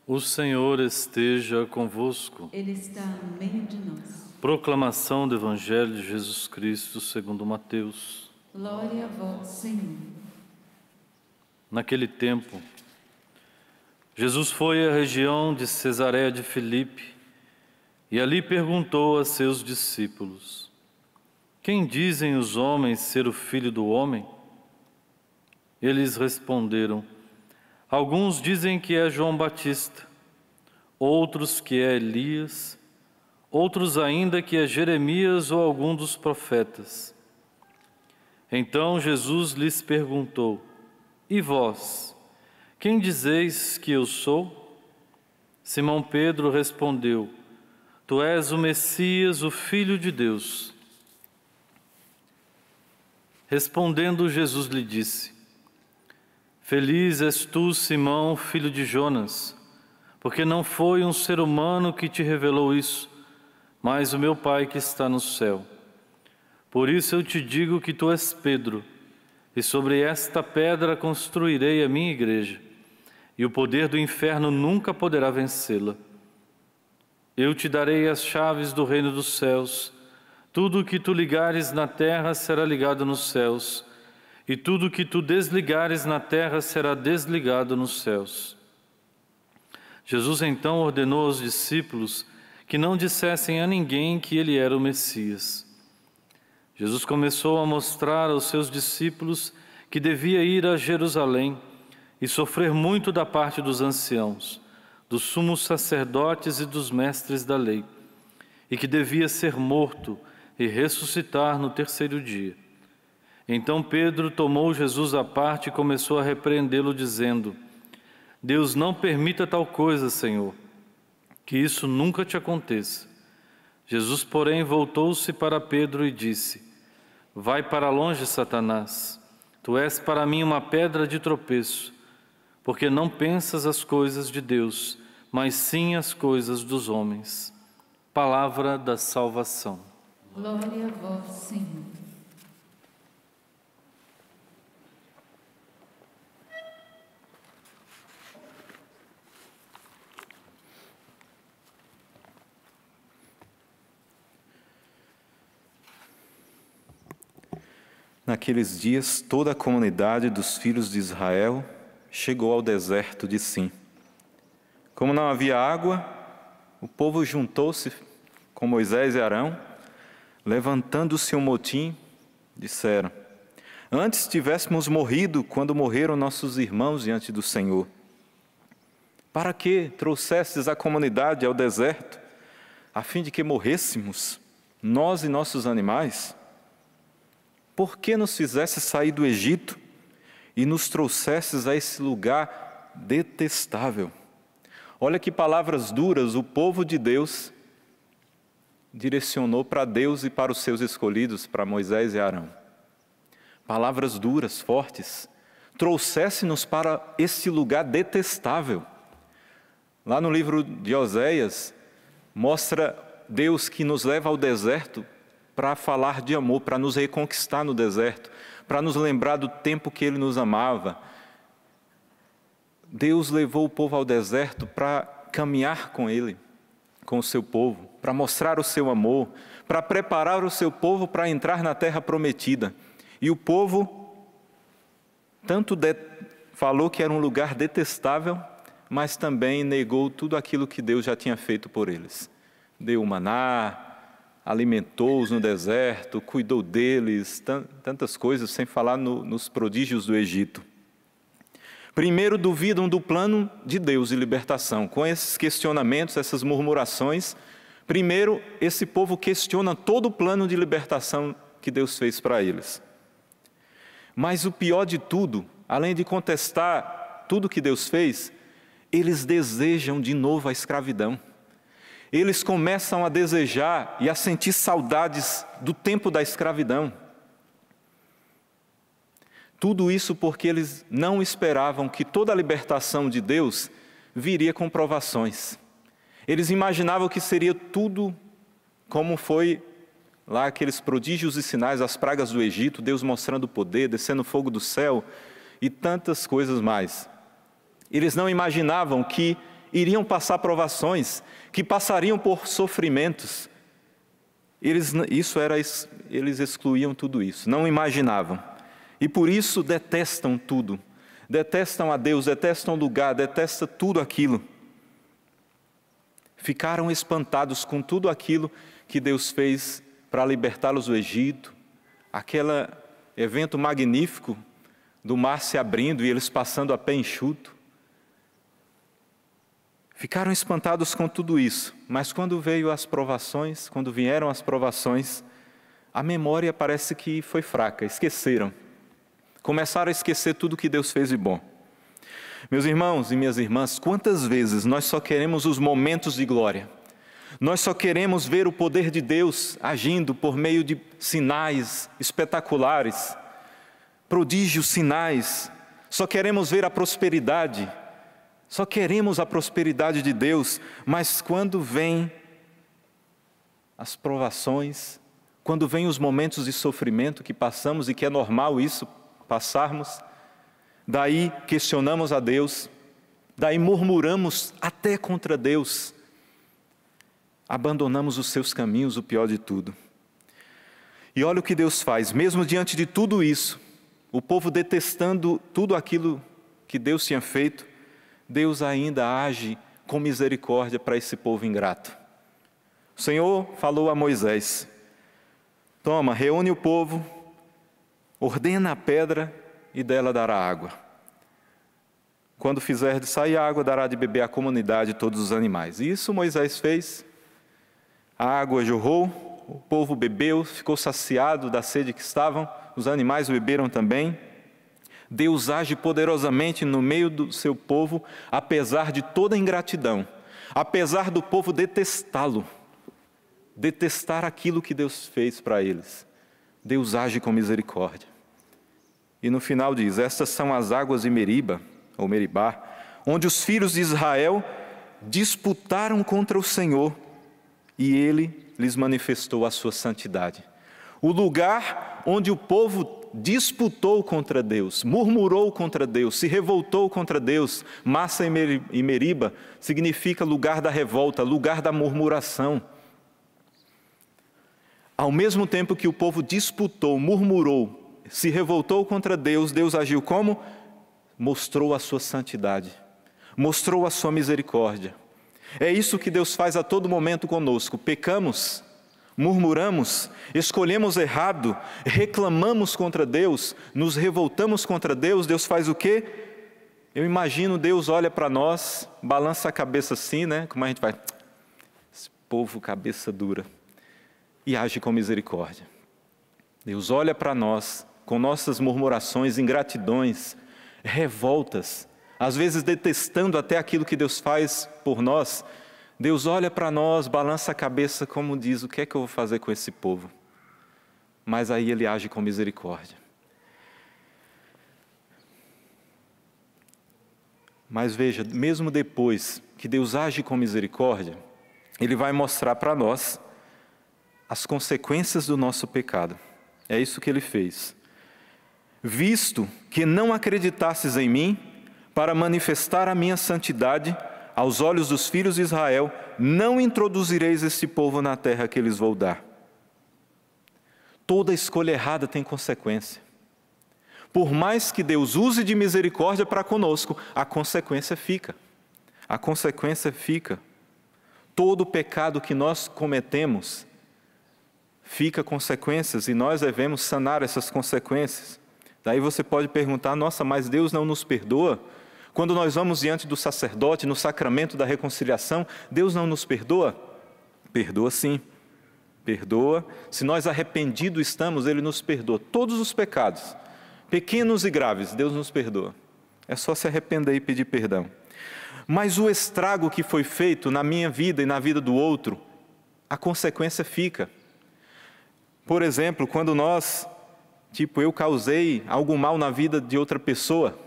O Senhor esteja convosco. Ele está no meio de nós. Proclamação do Evangelho de Jesus Cristo segundo Mateus. Glória a vós, Senhor. Naquele tempo, Jesus foi à região de Cesareia de Filipe e ali perguntou a seus discípulos: Quem dizem os homens ser o Filho do Homem? Eles responderam: Alguns dizem que é João Batista, outros que é Elias, outros ainda que é Jeremias ou algum dos profetas. Então Jesus lhes perguntou: E vós, quem dizeis que eu sou? Simão Pedro respondeu: Tu és o Messias, o Filho de Deus. Respondendo, Jesus lhe disse: Feliz és tu, Simão, filho de Jonas, porque não foi um ser humano que te revelou isso, mas o meu Pai que está no céu. Por isso eu te digo que tu és Pedro, e sobre esta pedra construirei a minha igreja, e o poder do inferno nunca poderá vencê-la. Eu te darei as chaves do reino dos céus. Tudo o que tu ligares na terra será ligado nos céus, e tudo o que tu desligares na terra será desligado nos céus. Jesus então ordenou aos discípulos que não dissessem a ninguém que ele era o Messias. Jesus começou a mostrar aos seus discípulos que devia ir a Jerusalém e sofrer muito da parte dos anciãos, dos sumos sacerdotes e dos mestres da lei, e que devia ser morto e ressuscitar no terceiro dia. Então Pedro tomou Jesus à parte e começou a repreendê-lo, dizendo: Deus não permita tal coisa, Senhor, que isso nunca te aconteça. Jesus, porém, voltou-se para Pedro e disse: Vai para longe, Satanás, tu és para mim uma pedra de tropeço, porque não pensas as coisas de Deus, mas sim as coisas dos homens. Palavra da salvação. Glória a vós, Senhor. Naqueles dias, toda a comunidade dos filhos de Israel chegou ao deserto de Sim. Como não havia água, o povo juntou-se com Moisés e Arão, levantando-se um motim, disseram: Antes tivéssemos morrido quando morreram nossos irmãos diante do Senhor. Para que trouxestes a comunidade ao deserto, a fim de que morrêssemos, nós e nossos animais? Por que nos fizesses sair do Egito e nos trouxesses a esse lugar detestável? Olha que palavras duras o povo de Deus direcionou para Deus e para os seus escolhidos, para Moisés e Arão. Palavras duras, fortes. Trouxesse-nos para esse lugar detestável. Lá no livro de Oséias, mostra Deus que nos leva ao deserto para falar de amor, para nos reconquistar no deserto, para nos lembrar do tempo que Ele nos amava. Deus levou o povo ao deserto para caminhar com Ele, com o seu povo, para mostrar o seu amor, para preparar o seu povo para entrar na terra prometida. E o povo falou que era um lugar detestável, mas também negou tudo aquilo que Deus já tinha feito por eles. Deu o maná, alimentou-os no deserto, cuidou deles, tantas coisas, sem falar nos prodígios do Egito. Primeiro, duvidam do plano de Deus de libertação. Com esses questionamentos, essas murmurações, primeiro, esse povo questiona todo o plano de libertação que Deus fez para eles. Mas o pior de tudo, além de contestar tudo que Deus fez, eles desejam de novo a escravidão. Eles começam a desejar e a sentir saudades do tempo da escravidão. Tudo isso porque eles não esperavam que toda a libertação de Deus viria com provações. Eles imaginavam que seria tudo como foi lá aqueles prodígios e sinais, as pragas do Egito, Deus mostrando o poder, descendo fogo do céu, e tantas coisas mais. Eles não imaginavam que iriam passar provações, que passariam por sofrimentos. Eles excluíam tudo isso, não imaginavam. E por isso detestam tudo. Detestam a Deus, detestam o lugar, detestam tudo aquilo. Ficaram espantados com tudo aquilo que Deus fez para libertá-los do Egito, aquele evento magnífico do mar se abrindo e eles passando a pé enxuto. Ficaram espantados com tudo isso, mas quando vieram as provações, a memória parece que foi fraca, esqueceram. Começaram a esquecer tudo que Deus fez de bom. Meus irmãos e minhas irmãs, quantas vezes nós só queremos os momentos de glória? Nós só queremos ver o poder de Deus agindo por meio de sinais espetaculares, prodígios, sinais. Só queremos ver a prosperidade. Só queremos a prosperidade de Deus, mas quando vêm as provações, quando vêm os momentos de sofrimento que passamos e que é normal isso, passarmos, daí questionamos a Deus, daí murmuramos até contra Deus, abandonamos os seus caminhos, o pior de tudo. E olha o que Deus faz, mesmo diante de tudo isso, o povo detestando tudo aquilo que Deus tinha feito, Deus ainda age com misericórdia para esse povo ingrato. O Senhor falou a Moisés: toma, reúne o povo, ordena a pedra e dela dará água. Quando fizer de sair água, dará de beber à comunidade e todos os animais. E isso Moisés fez. A água jorrou, o povo bebeu, ficou saciado da sede que estavam, os animais beberam também. Deus age poderosamente no meio do seu povo, apesar de toda a ingratidão, apesar do povo detestá-lo, detestar aquilo que Deus fez para eles. Deus age com misericórdia. E no final diz: estas são as águas de Meriba, ou Meribá, onde os filhos de Israel disputaram contra o Senhor, e Ele lhes manifestou a sua santidade. O lugar onde o povo disputou contra Deus, murmurou contra Deus, se revoltou contra Deus. Massa e Meriba significa lugar da revolta, lugar da murmuração. Ao mesmo tempo que o povo disputou, murmurou, se revoltou contra Deus, Deus agiu como? Mostrou a sua santidade, mostrou a sua misericórdia. É isso que Deus faz a todo momento conosco. Pecamos, murmuramos, escolhemos errado, reclamamos contra Deus, nos revoltamos contra Deus. Deus faz o quê? Eu imagino Deus olha para nós, balança a cabeça assim, né? Como a gente vai? Esse povo cabeça dura. E age com misericórdia. Deus olha para nós com nossas murmurações, ingratidões, revoltas, às vezes detestando até aquilo que Deus faz por nós. Deus olha para nós, balança a cabeça como diz: o que é que eu vou fazer com esse povo? Mas aí Ele age com misericórdia. Mas veja, mesmo depois que Deus age com misericórdia, Ele vai mostrar para nós as consequências do nosso pecado. É isso que Ele fez. Visto que não acreditastes em mim, para manifestar a minha santidade aos olhos dos filhos de Israel, não introduzireis este povo na terra que lhes vou dar. Toda escolha errada tem consequência. Por mais que Deus use de misericórdia para conosco, a consequência fica. A consequência fica. Todo pecado que nós cometemos fica consequências e nós devemos sanar essas consequências. Daí você pode perguntar: nossa, mas Deus não nos perdoa? Quando nós vamos diante do sacerdote, no sacramento da reconciliação, Deus não nos perdoa? Perdoa sim, perdoa. Se nós arrependidos estamos, Ele nos perdoa. Todos os pecados, pequenos e graves, Deus nos perdoa. É só se arrepender e pedir perdão. Mas o estrago que foi feito na minha vida e na vida do outro, a consequência fica. Por exemplo, quando eu causei algo mal na vida de outra pessoa,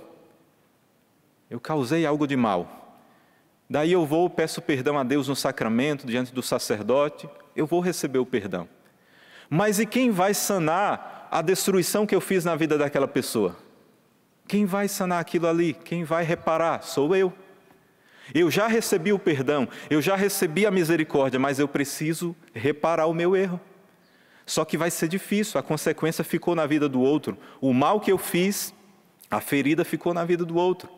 eu causei algo de mal. Daí eu peço perdão a Deus no sacramento, diante do sacerdote, eu vou receber o perdão. Mas e quem vai sanar a destruição que eu fiz na vida daquela pessoa? Quem vai sanar aquilo ali? Quem vai reparar? Sou eu. Eu já recebi o perdão, eu já recebi a misericórdia, mas eu preciso reparar o meu erro. Só que vai ser difícil, a consequência ficou na vida do outro. O mal que eu fiz, a ferida ficou na vida do outro.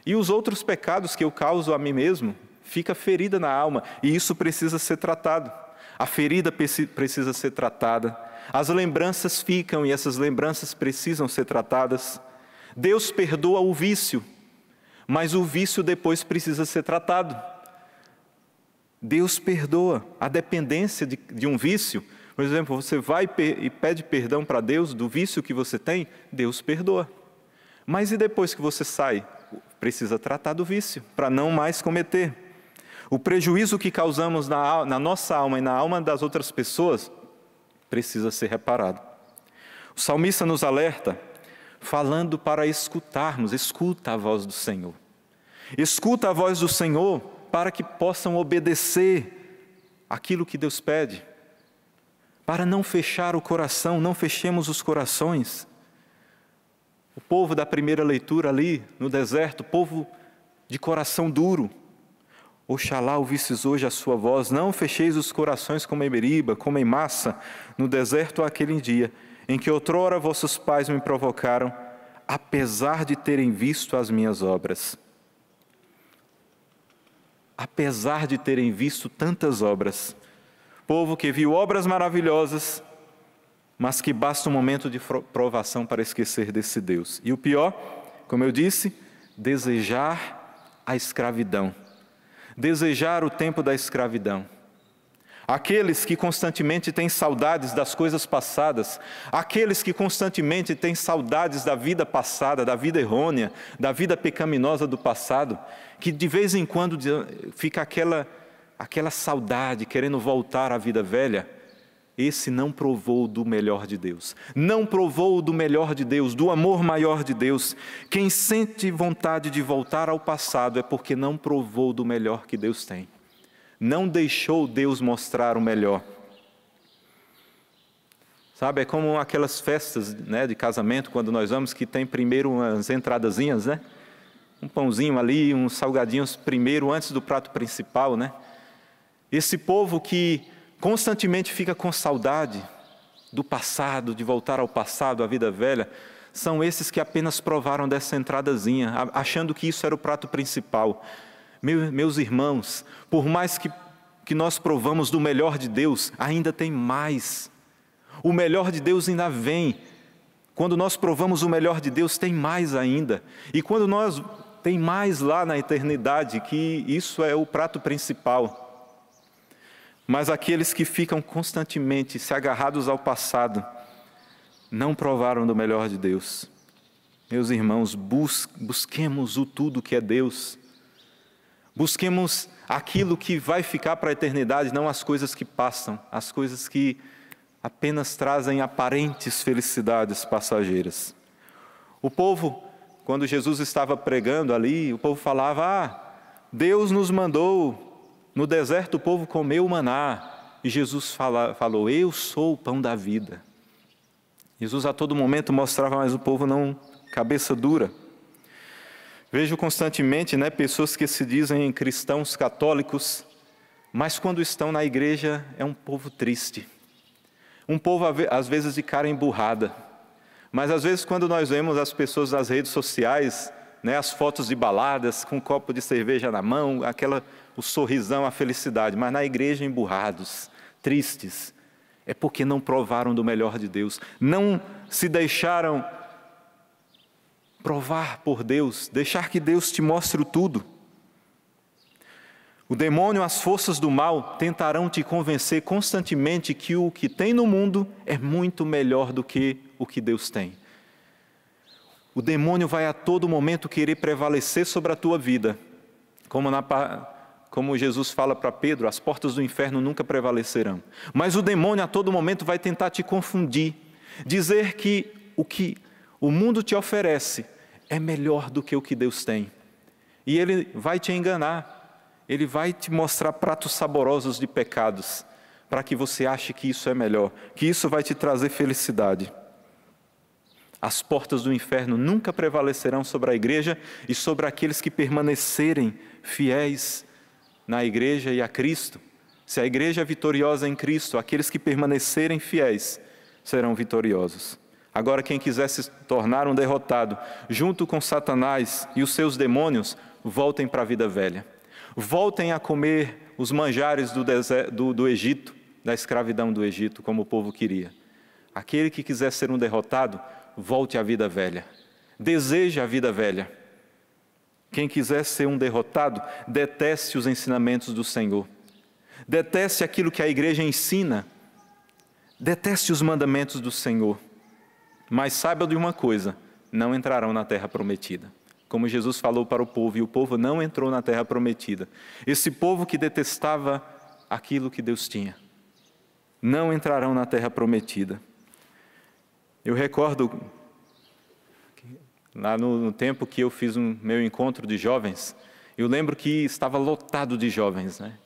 E os outros pecados que eu causo a mim mesmo, fica ferida na alma, e isso precisa ser tratado. A ferida precisa ser tratada. As lembranças ficam e essas lembranças precisam ser tratadas. Deus perdoa o vício, mas o vício depois precisa ser tratado. Deus perdoa a dependência de um vício. Por exemplo, você vai e pede perdão para Deus do vício que você tem, Deus perdoa. Mas e depois que você sai? Precisa tratar do vício, para não mais cometer. O prejuízo que causamos na nossa alma e na alma das outras pessoas precisa ser reparado. O salmista nos alerta, falando para escutarmos, escuta a voz do Senhor. Escuta a voz do Senhor para que possam obedecer aquilo que Deus pede. Para não fechar o coração, não fechemos os corações. O povo da primeira leitura ali no deserto, povo de coração duro. Oxalá ouvisses hoje a sua voz, não fecheis os corações como em Meriba, como em Massa, no deserto aquele dia, em que outrora vossos pais me provocaram, apesar de terem visto as minhas obras. Apesar de terem visto tantas obras, povo que viu obras maravilhosas, mas que basta um momento de provação para esquecer desse Deus. E o pior, como eu disse, desejar a escravidão. Desejar o tempo da escravidão. Aqueles que constantemente têm saudades das coisas passadas, aqueles que constantemente têm saudades da vida passada, da vida errônea, da vida pecaminosa do passado, que de vez em quando fica aquela saudade, querendo voltar à vida velha, esse não provou do melhor de Deus. Não provou do melhor de Deus, do amor maior de Deus. Quem sente vontade de voltar ao passado é porque não provou do melhor que Deus tem. Não deixou Deus mostrar o melhor. Sabe, é como aquelas festas, né, de casamento, quando nós vamos, que tem primeiro umas entradazinhas, né? Um pãozinho ali, uns salgadinhos primeiro, antes do prato principal, né? Esse povo que constantemente fica com saudade do passado, de voltar ao passado, à vida velha, são esses que apenas provaram dessa entradazinha, achando que isso era o prato principal. Meus irmãos, por mais que nós provamos do melhor de Deus, ainda tem mais. O melhor de Deus ainda vem. Quando nós provamos o melhor de Deus, tem mais ainda. E quando tem mais lá na eternidade, que isso é o prato principal. Mas aqueles que ficam constantemente se agarrados ao passado, não provaram do melhor de Deus. Meus irmãos, busquemos o tudo que é Deus. Busquemos aquilo que vai ficar para a eternidade, não as coisas que passam, as coisas que apenas trazem aparentes felicidades passageiras. O povo, quando Jesus estava pregando ali, o povo falava, Deus nos mandou. No deserto o povo comeu maná, e Jesus falou, eu sou o pão da vida. Jesus a todo momento mostrava, mas o povo não, cabeça dura. Vejo constantemente, né, pessoas que se dizem cristãos católicos, mas quando estão na igreja é um povo triste. Um povo às vezes de cara emburrada. Mas às vezes quando nós vemos as pessoas nas redes sociais, né, as fotos de baladas, com um copo de cerveja na mão, o sorrisão, a felicidade, mas na igreja emburrados, tristes, é porque não provaram do melhor de Deus, não se deixaram provar por Deus, deixar que Deus te mostre o tudo. O demônio, as forças do mal, tentarão te convencer constantemente que o que tem no mundo é muito melhor do que o que Deus tem. O demônio vai a todo momento querer prevalecer sobre a tua vida. Como Jesus fala para Pedro, as portas do inferno nunca prevalecerão. Mas o demônio a todo momento vai tentar te confundir, dizer que o mundo te oferece é melhor do que o que Deus tem. E ele vai te enganar, ele vai te mostrar pratos saborosos de pecados, para que você ache que isso é melhor, que isso vai te trazer felicidade. As portas do inferno nunca prevalecerão sobre a igreja e sobre aqueles que permanecerem fiéis na igreja e a Cristo. Se a igreja é vitoriosa em Cristo, aqueles que permanecerem fiéis serão vitoriosos. Agora, quem quiser se tornar um derrotado, junto com Satanás e os seus demônios, voltem para a vida velha. Voltem a comer os manjares do Egito, da escravidão do Egito, como o povo queria. Aquele que quiser ser um derrotado, volte à vida velha. Deseje a vida velha. Quem quiser ser um derrotado, deteste os ensinamentos do Senhor. Deteste aquilo que a igreja ensina. Deteste os mandamentos do Senhor. Mas saiba de uma coisa, não entrarão na terra prometida. Como Jesus falou para o povo, e o povo não entrou na terra prometida. Esse povo que detestava aquilo que Deus tinha, não entrarão na terra prometida. Eu recordo, lá no tempo que eu fiz meu encontro de jovens, eu lembro que estava lotado de jovens, né?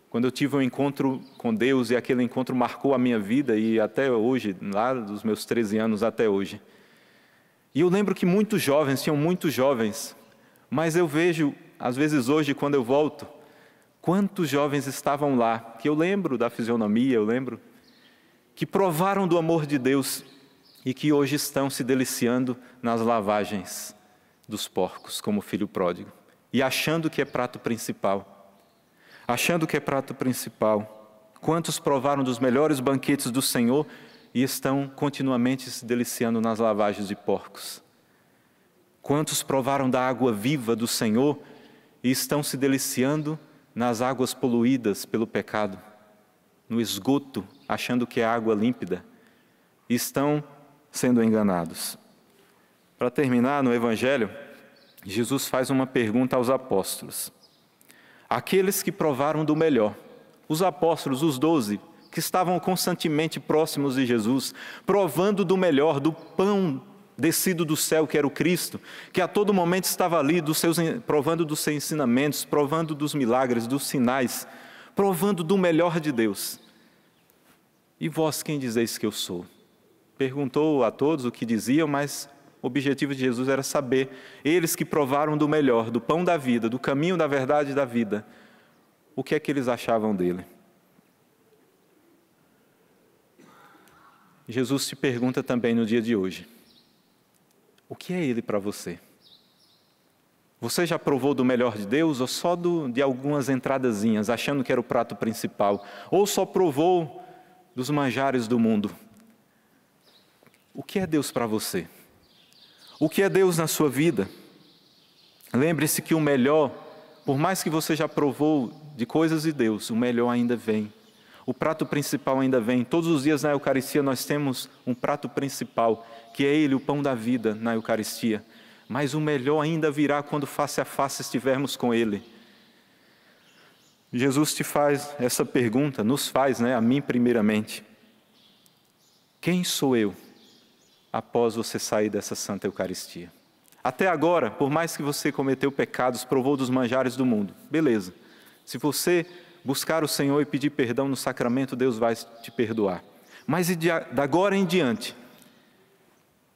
Quando eu tive um encontro com Deus, e aquele encontro marcou a minha vida, e até hoje, lá dos meus 13 anos até hoje. E eu lembro que muitos jovens, tinham muitos jovens, mas eu vejo, às vezes hoje, quando eu volto, quantos jovens estavam lá, que eu lembro da fisionomia, eu lembro, que provaram do amor de Deus e que hoje estão se deliciando nas lavagens dos porcos, como o filho pródigo, e achando que é prato principal. Achando que é prato principal. Quantos provaram dos melhores banquetes do Senhor e estão continuamente se deliciando nas lavagens de porcos? Quantos provaram da água viva do Senhor e estão se deliciando nas águas poluídas pelo pecado, no esgoto, achando que é água límpida, e estão sendo enganados? Para terminar, no Evangelho, Jesus faz uma pergunta aos apóstolos. Aqueles que provaram do melhor, os apóstolos, os 12, que estavam constantemente próximos de Jesus, provando do melhor, do pão descido do céu, que era o Cristo, que a todo momento estava ali, provando dos seus ensinamentos, provando dos milagres, dos sinais, provando do melhor de Deus. E vós quem dizeis que eu sou? Perguntou a todos o que diziam, mas o objetivo de Jesus era saber, eles que provaram do melhor, do pão da vida, do caminho da verdade e da vida, o que é que eles achavam dele? Jesus te pergunta também no dia de hoje, o que é ele para você? Você já provou do melhor de Deus ou só de algumas entradazinhas, achando que era o prato principal? Ou só provou dos manjares do mundo? O que é Deus para você? O que é Deus na sua vida? Lembre-se que o melhor, por mais que você já provou de coisas de Deus, o melhor ainda vem. O prato principal ainda vem. Todos os dias na Eucaristia nós temos um prato principal, que é Ele, o pão da vida na Eucaristia. Mas o melhor ainda virá quando face a face estivermos com Ele. Jesus te faz essa pergunta, nos faz, a mim primeiramente. Quem sou eu? Após você sair dessa Santa Eucaristia. Até agora, por mais que você cometeu pecados, provou dos manjares do mundo, beleza. Se você buscar o Senhor e pedir perdão no sacramento, Deus vai te perdoar. Mas da agora em diante,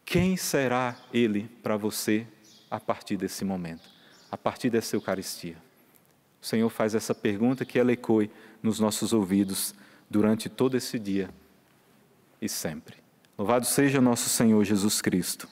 quem será Ele para você a partir desse momento, a partir dessa Eucaristia? O Senhor faz essa pergunta que ela ecoe nos nossos ouvidos durante todo esse dia e sempre. Louvado seja nosso Senhor Jesus Cristo.